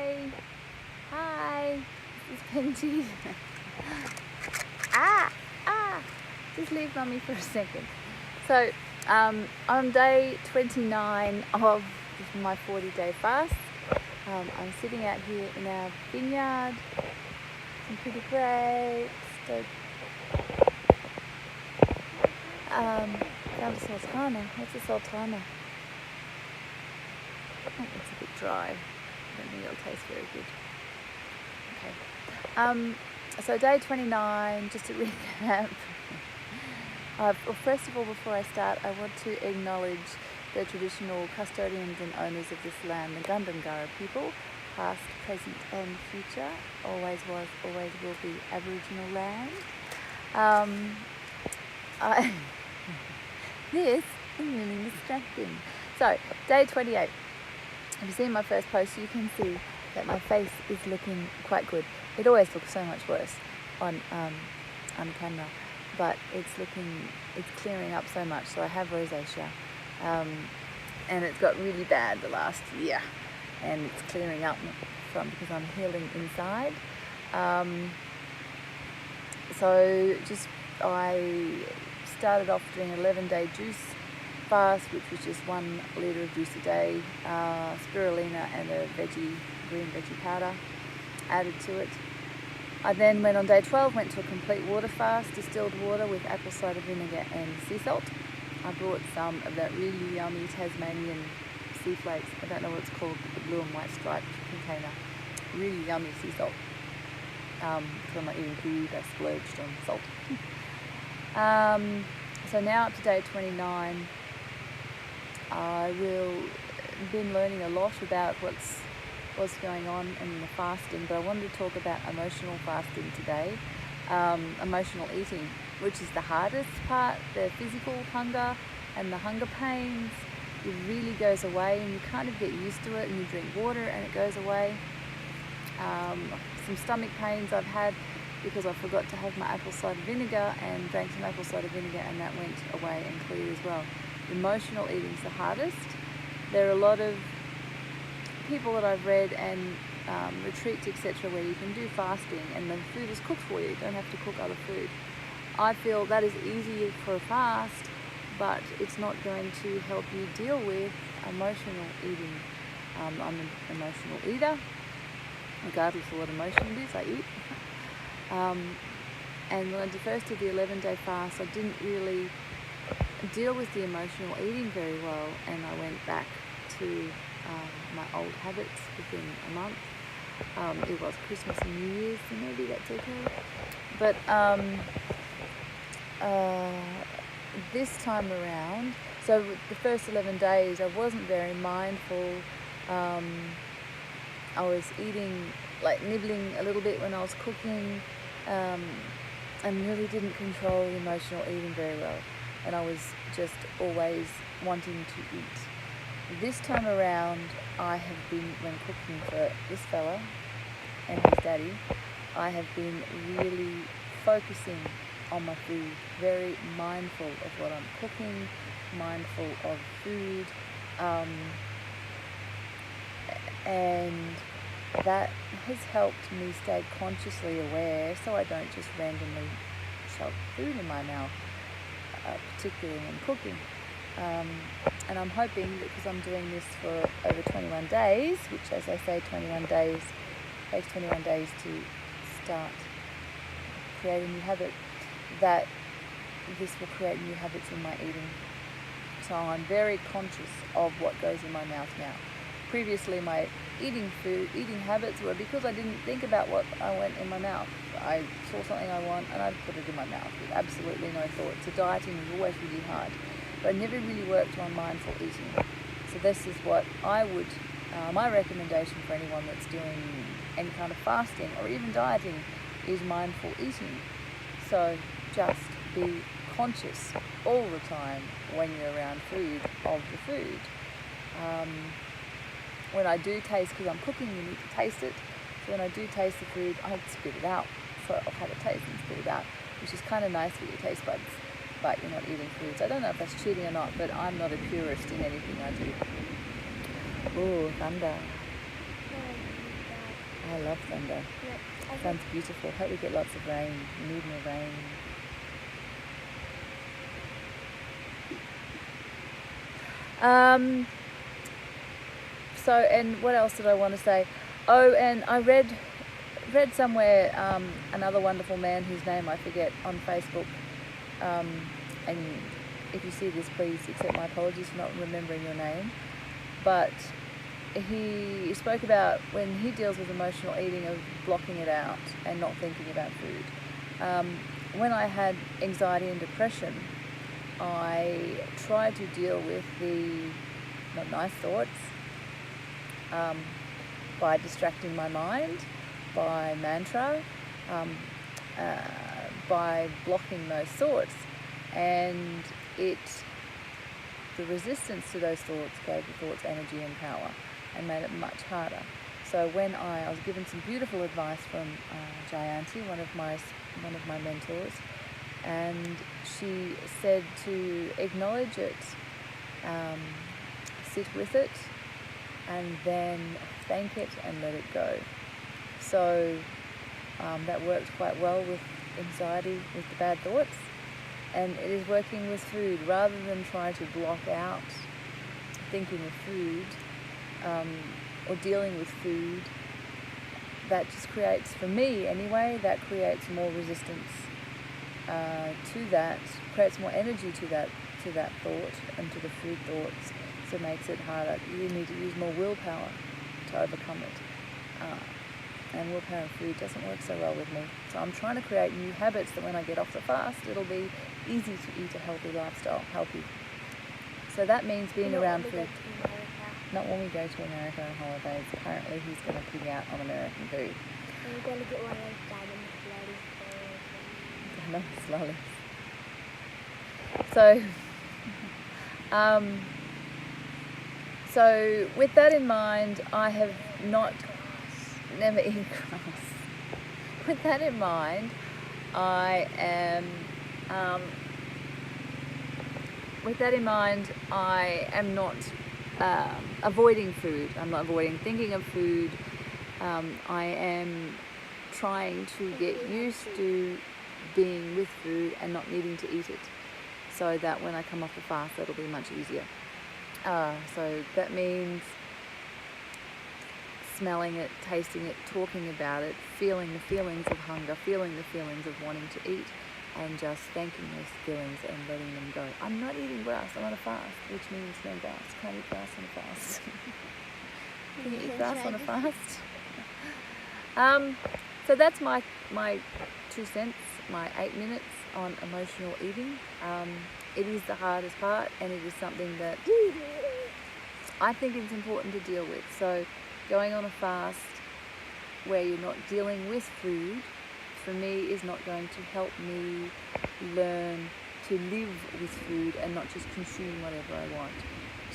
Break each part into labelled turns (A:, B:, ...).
A: Hi. Hi. This is Benji. Just leave Mummy for a second. So, on day 29 of my 40-day fast, I'm sitting out here in our vineyard. Some pretty grapes. Found a sultana. What's a sultana? Oh, it's a bit dry. I don't think it'll taste very good. Okay. So day 29, just to recap. Well, first of all, before I start, I want to acknowledge the traditional custodians and owners of this land, the Gundungurra people, past, present and future. Always was, always will be Aboriginal land. This is really distracting. So, day 28. If you've seen my first post, you can see that my face is looking quite good. It always looks so much worse on camera, but it's clearing up so much. So I have rosacea, and it's got really bad the last year, and it's clearing up because I'm healing inside. I started off doing an 11-day juice fast, which was just 1 litre of juice a day, spirulina and a green veggie powder added to it. I then went on day 12, went to a complete water fast, distilled water with apple cider vinegar and sea salt. I brought some of that really yummy Tasmanian sea flakes. I don't know what it's called, the blue and white striped container. Really yummy sea salt. Because I'm not eating food, I splurged on salt. So now up to day 29, I've been learning a lot about what's going on in the fasting, but I wanted to talk about emotional fasting today. Emotional eating, which is the hardest part. The physical hunger and the hunger pains, it really goes away, and you kind of get used to it, and you drink water and it goes away. Some stomach pains I've had because I forgot to have my apple cider vinegar and drank some apple cider vinegar, and that went away and cleared as well. Emotional eating's the hardest. There are a lot of people that I've read and retreats, etc., where you can do fasting and the food is cooked for you. You don't have to cook other food. I feel that is easy for a fast, but it's not going to help you deal with emotional eating. I'm an emotional eater, regardless of what emotion it is, I eat. And when I first did the 11-day fast, I didn't really deal with the emotional eating very well, and I went back to my old habits within a month. It was Christmas and New Year's, so maybe that's okay. But this time around, so the first 11 days, I wasn't very mindful. I was eating, nibbling a little bit when I was cooking, and really didn't control the emotional eating very well. And I was just always wanting to eat. This time around, I have been, when cooking for this fella and his daddy, I have been really focusing on my food, very mindful of what I'm cooking, mindful of food, and that has helped me stay consciously aware so I don't just randomly shove food in my mouth, particularly when cooking. And I'm hoping that because I'm doing this for over 21 days, which, as I say, 21 days takes 21 days to start create a new habit, that this will create new habits in my eating. So I'm very conscious of what goes in my mouth now. Previously, my eating habits were because I didn't think about what I went in my mouth. I saw something I want and I'd put it in my mouth with absolutely no thought. So dieting was always really hard, but I never really worked on mindful eating. So this is what I would, my recommendation for anyone that's doing any kind of fasting or even dieting is mindful eating. So just be conscious all the time when you're around food, of the food. When I do taste, because I'm cooking, you need to taste it. So when I do taste the food, I spit it out. So I'll have a taste and spit it out, which is kind of nice for your taste buds, but you're not eating foods. I don't know if that's cheating or not, but I'm not a purist in anything I do. Oh, thunder. I love thunder.
B: Yep.
A: Sounds beautiful. Hope we get lots of rain. We need more rain. So, and what else did I want to say? Oh, and I read somewhere another wonderful man whose name I forget on Facebook. And if you see this, please accept my apologies for not remembering your name. But he spoke about when he deals with emotional eating of blocking it out and not thinking about food. When I had anxiety and depression, I tried to deal with the not nice thoughts by distracting my mind, by mantra, by blocking those thoughts, and the resistance to those thoughts gave the thoughts energy and power and made it much harder. So when I was given some beautiful advice from Jayanti, one of my mentors, and she said to acknowledge it, sit with it, and then thank it and let it go. So that worked quite well with anxiety, with the bad thoughts, and it is working with food. Rather than trying to block out thinking of food or dealing with food, that just creates, for me anyway, that creates more resistance to that, creates more energy to that thought and to the food thoughts, so it makes it harder. You need to use more willpower to overcome it. And willpower and food doesn't work so well with me. So I'm trying to create new habits that when I get off the fast, it'll be easy to eat a healthy lifestyle, healthy. So that means being around food. Not when we go to America on holidays. Apparently he's going to pig out on American food.
B: I'm going to get one of those diamond
A: Lollies.
B: lollies.
A: So with that in mind, I have never eaten grass. With that in mind, I am not avoiding food. I'm not avoiding thinking of food. I am trying to get used to being with food and not needing to eat it, so that when I come off the fast, that'll be much easier. So that means smelling it, tasting it, talking about it, feeling the feelings of hunger, feeling the feelings of wanting to eat, and just thanking those feelings and letting them go. I'm not eating grass. I'm on a fast, which means no grass. Can't eat grass on a fast. Can you eat grass on a fast? So that's my 2 cents, my 8 minutes on emotional eating. It is the hardest part, and it is something that I think it's important to deal with. So going on a fast where you're not dealing with food, for me, is not going to help me learn to live with food and not just consume whatever I want.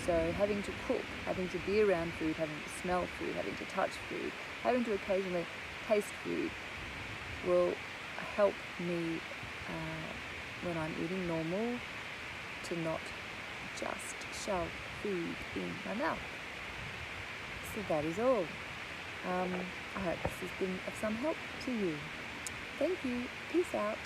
A: So having to cook, having to be around food, having to smell food, having to touch food, having to occasionally taste food will help me when I'm eating normal to not just shove food in my mouth. So that is all. I hope this has been of some help to you. Thank you. Peace out.